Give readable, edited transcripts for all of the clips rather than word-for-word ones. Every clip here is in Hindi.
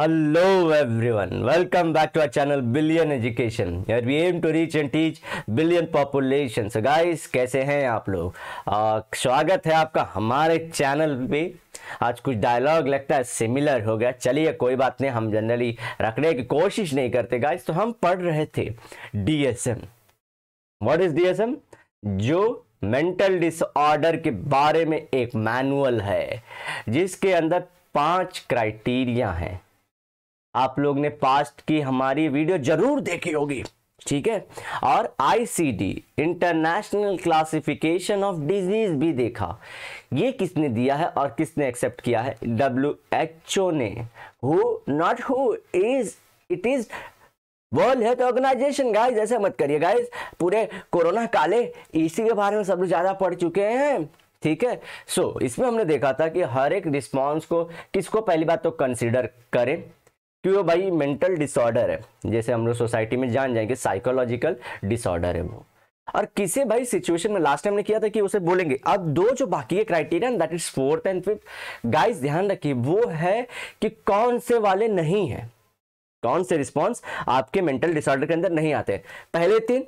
Hello everyone, welcome back to our channel Billion Education. Here we aim to reach and teach billion population. So guys, कैसे हैं आप लोग? स्वागत है आपका हमारे चैनल पे। आज कुछ डायलॉग लगता है सिमिलर हो गया, चलिए कोई बात नहीं, हम जनरली रखने की कोशिश नहीं करते गाइस। तो हम पढ़ रहे थे DSM। What is DSM? जो मेंटल डिसऑर्डर के बारे में एक मैनुअल है जिसके अंदर 5 क्राइटेरिया हैं। आप लोग ने पास्ट की हमारी वीडियो जरूर देखी होगी, ठीक है, और ICD international classification of disease भी देखा। ये किसने दिया है और किसने एक्सेप्ट किया है? WHO ने। It is World Health Organization. Guys ऐसे मत करिए गाइस, पूरे कोरोना काले इसी के बारे में सब लोग ज्यादा पढ़ चुके हैं, ठीक है। सो इसमें हमने देखा था कि हर एक रिस्पॉन्स को किसको पहली बात तो कंसीडर करें कि वो भाई मेंटल डिसऑर्डर है, जैसे हम लोग सोसाइटी में जान जाएंगे साइकोलॉजिकल डिसऑर्डर है वो, और किसी भाई सिचुएशन में लास्ट टाइम ने किया था कि उसे बोलेंगे। अब दो जो बाकी है criteria, that is 4th and 5th, guys ध्यान रखिए, वो है कि कौन से वाले नहीं है, कौन से रिस्पॉन्स आपके मेंटल डिसऑर्डर के अंदर नहीं आते। पहले 3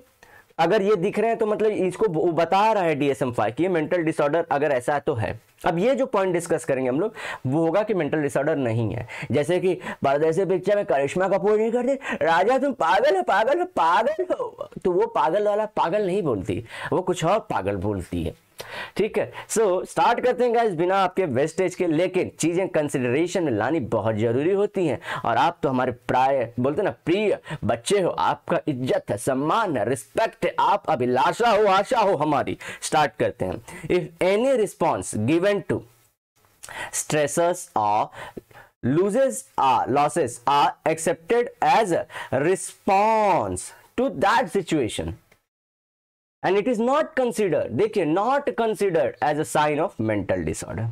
अगर ये दिख रहे हैं तो मतलब इसको बता रहा है DSM-5 कि ये मेंटल डिसऑर्डर अगर ऐसा तो है। अब ये जो पॉइंट डिस्कस करेंगे हम लोग वो होगा कि मेंटल डिसऑर्डर नहीं है। जैसे कि परदेसी पिक्चर में करिश्मा कपूर नहीं करती, राजा तुम पागल हो पागल हो पागल हो, तो वो पागल वाला पागल नहीं बोलती, वो कुछ और पागल बोलती है, ठीक है। सो स्टार्ट करते हैं गाइस बिना आपके वेस्टेज के, लेकिन चीजें कंसिडरेशन में लानी बहुत जरूरी होती हैं। और आप तो हमारे प्राय बोलते ना प्रिय बच्चे हो, आपका इज्जत है, सम्मान है, रिस्पेक्ट है, आप अभिलाषा हो, आशा हो हमारी। स्टार्ट करते हैं। If any response given to stressors और losses are accepted as a response to that situation and it is not considered, देखिए not considered as a sign of mental disorder।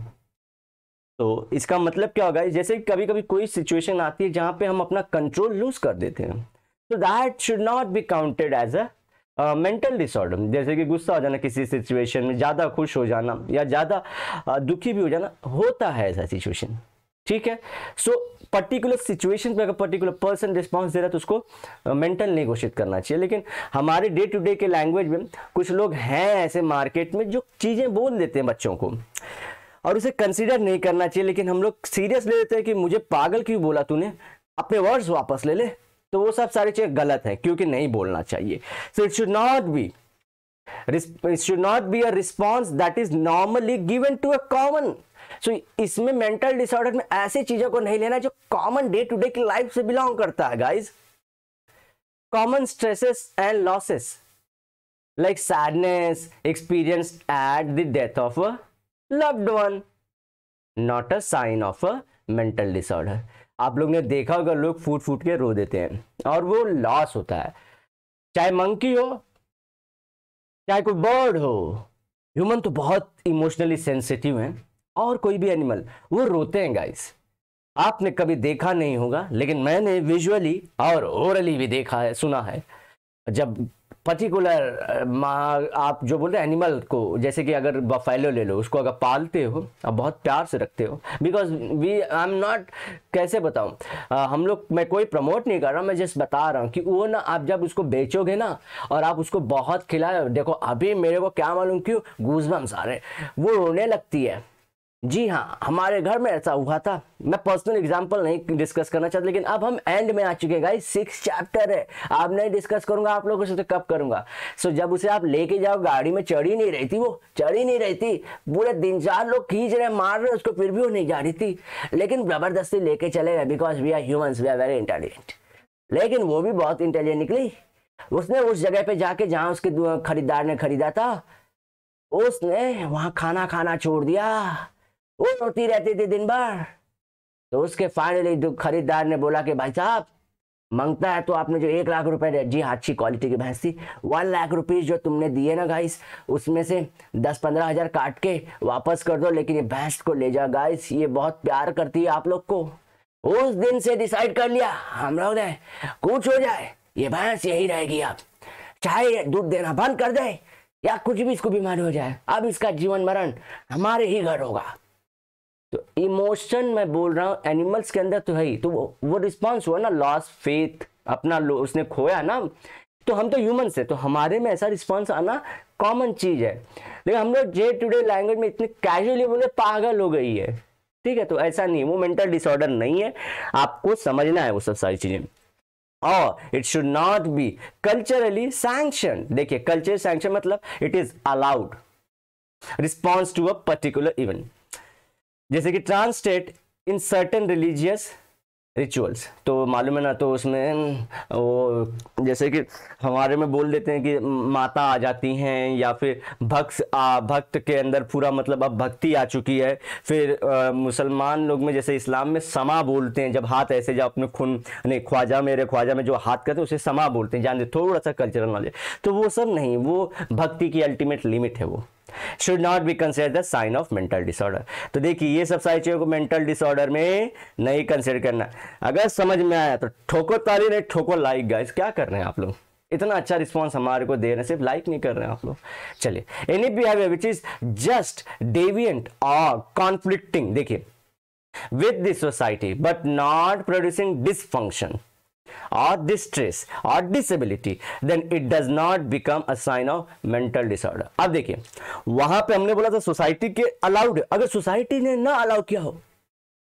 तो इसका मतलब क्या होगा? जैसे कभी कभी कोई सिचुएशन आती है जहां पे हम अपना कंट्रोल लूज कर देते हैं, तो that should not be counted as a mental disorder. जैसे कि गुस्सा हो जाना किसी सिचुएशन में, ज्यादा खुश हो जाना या ज्यादा दुखी भी हो जाना, होता है ऐसा सिचुएशन, ठीक है। सो पर्टिकुलर सिचुएशन पे अगर पर्टिकुलर पर्सन रिस्पॉन्स दे रहा है तो उसको मेंटल नहीं घोषित करना चाहिए। लेकिन हमारे डे टू डे के लैंग्वेज में कुछ लोग हैं ऐसे मार्केट में जो चीजें बोल देते हैं बच्चों को और उसे कंसीडर नहीं करना चाहिए, लेकिन हम लोग सीरियस ले लेते हैं कि मुझे पागल क्यों बोला तूने, अपने वर्ड्स वापस ले ले। तो वो सब सारी चीजें गलत है, क्योंकि नहीं बोलना चाहिए। So it should not be a response that is normally given to a common. So इसमें मेंटल डिसऑर्डर में ऐसी चीजों को नहीं लेना जो कॉमन डे टू डे की लाइफ से बिलोंग करता है। Guys, common stresses and losses like sadness experienced at the death of a loved one, not a sign of a mental disorder. आप लोग ने देखा होगा लोग फूट फूट के रो देते हैं और वो लॉस होता है, चाहे मंकी हो चाहे कोई बर्ड हो। ह्यूमन तो बहुत इमोशनली सेंसिटिव है, और कोई भी एनिमल वो रोते हैं गाइस। आपने कभी देखा नहीं होगा, लेकिन मैंने विजुअली और ओरली भी देखा है, सुना है। जब पर्टिकुलर आप जो बोलते हैं एनिमल को, जैसे कि अगर बफेलो ले लो, उसको अगर पालते हो और बहुत प्यार से रखते हो, बिकॉज आई एम नॉट, कैसे बताऊं, हम लोग, मैं कोई प्रमोट नहीं कर रहा, मैं जस्ट बता रहा हूं कि वो ना, आप जब उसको बेचोगे ना और आप उसको बहुत खिलाए, देखो अभी मेरे को क्या मालूम क्यों गूज़बम्स आ रहे, वो रोने लगती है। जी हाँ, हमारे घर में ऐसा हुआ था। मैं पर्सनल एग्जांपल नहीं डिस्कस करना चाहता, लेकिन अब हम एंड में आ चुके हैं गाइस, 6th चैप्टर है। अब नहीं डिस्कस करूंगा आप लोगों से तो कब करूंगा। सो जब उसे आप लेके जाओ, गाड़ी में चढ़ी नहीं रही थी, वो चढ़ी नहीं रही थी, पूरे 3-4 लोग खींच रहे मार रहे उसको, फिर भी वो नहीं जा रही थी, लेकिन जबरदस्ती लेके चले गए, because we are humans, we are very intelligent. लेकिन वो भी बहुत इंटेलिजेंट निकली। उसने उस जगह पे जाके जहां उसके खरीदार ने खरीदा था, उसने वहां खाना खाना छोड़ दिया। वो रोती रहती थी दिन भर। तो उसके फाइनली खरीदार ने बोला कि भाई साहब, मांगता है तो आपने जो 1 लाख रुपए दे, जी हाँ अच्छी क्वालिटी की भैंस थी, 1 लाख रुपीज जो तुमने दिए ना गाइस, उसमें से 10-15 हजार काट के वापस कर दो, लेकिन ये भैंस को ले जाओ गाइस, ये बहुत प्यार करती है आप लोग को। उस दिन से डिसाइड कर लिया हम लोग ने, कुछ हो जाए ये भैंस यही रहेगी। अब चाहे दूध देना बंद कर दे या कुछ भी इसको बीमारी हो जाए, अब इसका जीवन मरण हमारे ही घर होगा। तो इमोशन मैं बोल रहा हूँ एनिमल्स के अंदर तो है ही, तो वो रिस्पॉन्स हुआ ना, लॉस फेथ अपना उसने खोया ना, तो हम तो ह्यूमंस है, तो हमारे में ऐसा रिस्पॉन्स आना कॉमन चीज है। लेकिन हम लोग डे टू डे लैंग्वेज में इतने कैजुअली बोले पागल हो गई है, ठीक है। तो ऐसा नहीं, वो मेंटल डिसऑर्डर नहीं है, आपको समझना है वो सब सारी चीजें। और it should not be culturally sanction. देखिए कल्चर सैंक्शन मतलब it is allowed response to a particular event, जैसे कि trance state in certain religious rituals, तो मालूम है ना, तो उसमें वो जैसे कि हमारे में बोल देते हैं कि माता आ जाती हैं, या फिर भक्त के अंदर पूरा मतलब अब भक्ति आ चुकी है। फिर मुसलमान लोग में जैसे इस्लाम में समा बोलते हैं, जब हाथ ऐसे जब अपने खून नहीं, ख्वाजा मेरे ख्वाजा में जो हाथ करते हैं उसे समा बोलते हैं, जानते थोड़ा सा कल्चरल नॉलेज। तो वो सब नहीं, वो भक्ति की अल्टीमेट लिमिट है, वो should not be considered the sign of mental disorder। तो देखिए ये सब सारी चीजों को मेंटल डिसऑर्डर में नहीं कंसिडर करना। अगर समझ में आया तो ठोको ताली, नहीं ठोको लाइक। गाइस क्या कर रहे हैं आप लोग, इतना अच्छा रिस्पॉन्स हमारे को दे रहे हैं, सिर्फ लाइक नहीं कर रहे हैं आप लोग। चलिए, any behaviour which is just deviant और कॉन्फ्लिक्टिंग, देखिए with the society but not producing dysfunction or distress or disability, then it does not become a sign of mental disorder। अब देखिए वहां पे हमने बोला था सोसाइटी के अलाउड, अगर सोसाइटी ने ना अलाउ किया हो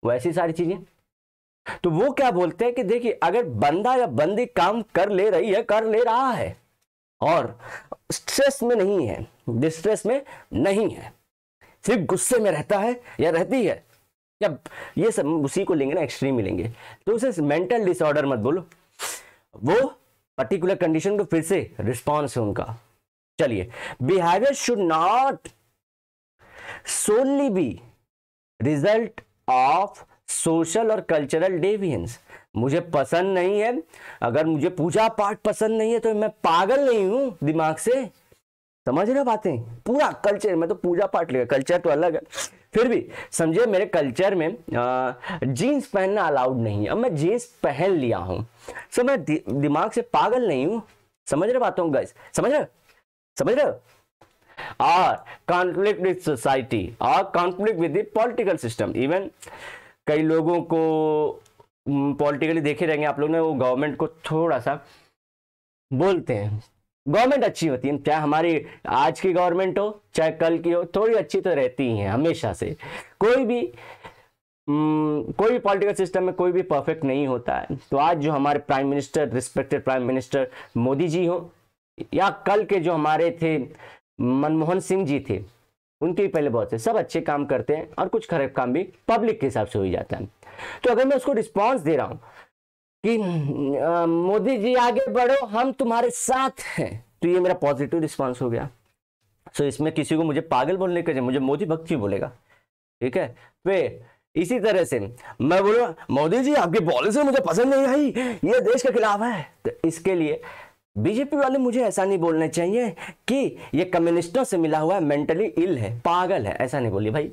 वैसी सारी चीजें, तो वो क्या बोलते हैं कि देखिए अगर बंदा या बंदी काम कर ले रही है, कर ले रहा है, और स्ट्रेस में नहीं है, डिस्ट्रेस में नहीं है, सिर्फ गुस्से में रहता है या रहती है, या ये सब उसी को लेंगे ना, एक्सट्रीम लेंगे, तो उसे मेंटल डिसऑर्डर मत बोलो, वो पर्टिकुलर कंडीशन को फिर से रिस्पॉन्स है उनका। चलिए, behaviour should not solely be result of social और कल्चरल डेविएंस। मुझे पसंद नहीं है, अगर मुझे पूजा पाठ पसंद नहीं है तो मैं पागल नहीं हूं दिमाग से, समझ रहे बातें। पूरा कल्चर, मैं तो पूजा पाठ लेगा, कल्चर तो अलग है, फिर भी समझे मेरे कल्चर में जीन्स पहनना अलाउड नहीं है, अब मैं जीन्स पहन लिया हूं, सो मैं दिमाग से पागल नहीं हूं, समझ रहे बातों गाइस, समझ रहे। और कॉन्फ्लिक्ट विद सोसाइटी और conflict with the political system. Even कई लोगों को पॉलिटिकली देखे रहेंगे आप लोग ने, वो गवर्नमेंट को थोड़ा सा बोलते हैं, गवर्नमेंट अच्छी होती है, चाहे हमारी आज की गवर्नमेंट हो चाहे कल की हो, थोड़ी अच्छी तो रहती ही है हमेशा से। कोई भी पॉलिटिकल सिस्टम में कोई भी परफेक्ट नहीं होता है। तो आज जो हमारे prime minister, respected prime minister Modi ji हो, या कल के जो हमारे थे मनमोहन सिंह जी थे, उनके पहले बहुत से सब अच्छे काम करते हैं, और कुछ खराब काम भी पब्लिक के हिसाब से हो ही जाता है। तो अगर मैं उसको रिस्पॉन्स दे रहा हूं कि मोदी जी आगे बढ़ो, हम तुम्हारे साथ हैं, तो ये मेरा पॉजिटिव रिस्पांस हो गया। सो इसमें किसी को मुझे पागल बोलने के, मुझे मोदी भक्त क्यों बोलेगा, ठीक है। फिर इसी तरह से मैं बोलूँ मोदी जी आपकी पॉलिसी मुझे पसंद नहीं आई, ये देश के खिलाफ है, तो इसके लिए बीजेपी वाले मुझे ऐसा नहीं बोलना चाहिए कि ये कम्युनिस्टों से मिला हुआ है, मेंटली इल है, पागल है, ऐसा नहीं बोलिए भाई।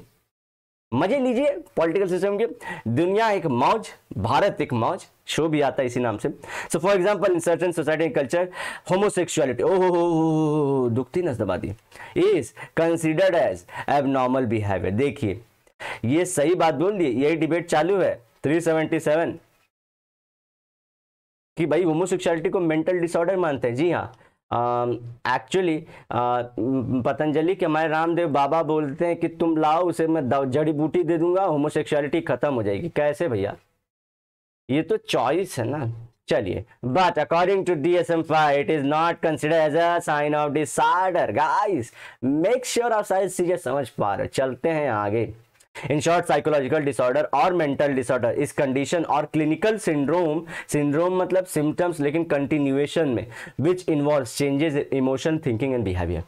मजे लीजिए पॉलिटिकल सिस्टम के, दुनिया एक मौज, भारत एक मौज, शो भी आता है इसी नाम से। So for example in certain society and culture homosexuality, ओहो दुखती नस दबा दी, is considered as abnormal behaviour. देखिए ये सही बात बोल दी, यही डिबेट चालू है 377 कि भाई होमोसेक्सुअलिटी को मेंटल डिसऑर्डर मानते हैं। जी हाँ, एक्चुअली पतंजलि के हमारे रामदेव बाबा बोलते हैं कि तुम लाओ उसे, मैं जड़ी बूटी दे दूंगा, होमोसेक्सुअलिटी खत्म हो जाएगी। कैसे भैया, ये तो चॉइस है ना। चलिए, but according to DSM-5 it is not considered as a sign of disorder. Guys make sure आप सारी चीजें समझ पा रहे हो। चलते हैं आगे। इन शॉर्ट, साइकोलॉजिकल डिसऑर्डर और मेंटल डिसऑर्डर इस कंडीशन और क्लिनिकल सिंड्रोम मतलब सिम्टम्स, लेकिन कंटिन्यूएशन में, which involve changes in emotion, thinking and behaviour.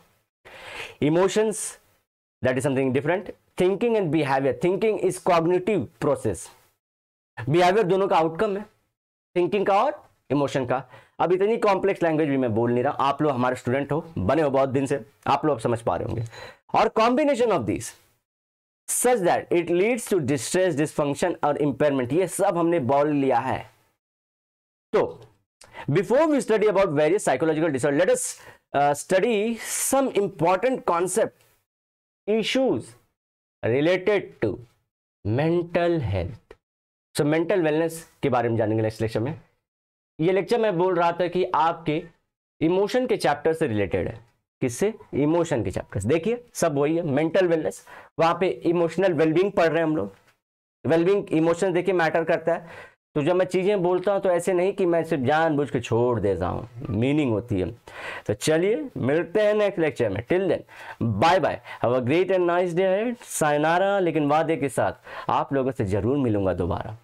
Emotions that is something different, thinking and behaviour, thinking is cognitive process, behaviour दोनों का आउटकम है, थिंकिंग का और इमोशन का। अब इतनी कॉम्प्लेक्स लैंग्वेज भी मैं बोल नहीं रहा, आप लोग हमारे स्टूडेंट हो, बने हो बहुत दिन से, आप लोग समझ पा रहे होंगे। और combination of this such that it leads to distress, dysfunction और impairment, ये सब हमने बोल लिया है। तो before we study about various psychological disorders, let us study some important concept issues related to mental health. So mental wellness के बारे में जानेंगे नेक्स्ट लेक्चर में। ये लेक्चर मैं बोल रहा था कि आपके इमोशन के चैप्टर से रिलेटेड है। किससे? इमोशन के चैप्टर्स। देखिए सब वही है, मेंटल वेलनेस, वहां पे इमोशनल वेलबींग पढ़ रहे हैं हम लोग। वेलबींग इमोशन देखिए मैटर करता है। तो जब मैं चीजें बोलता हूं तो ऐसे नहीं कि मैं सिर्फ जानबूझ के छोड़ देता हूं, मीनिंग होती है। तो चलिए मिलते हैं नेक्स्ट लेक्चर में। Till then bye bye, have a great and nice day ahead, sayonara. लेकिन वादे के साथ आप लोगों से जरूर मिलूंगा दोबारा।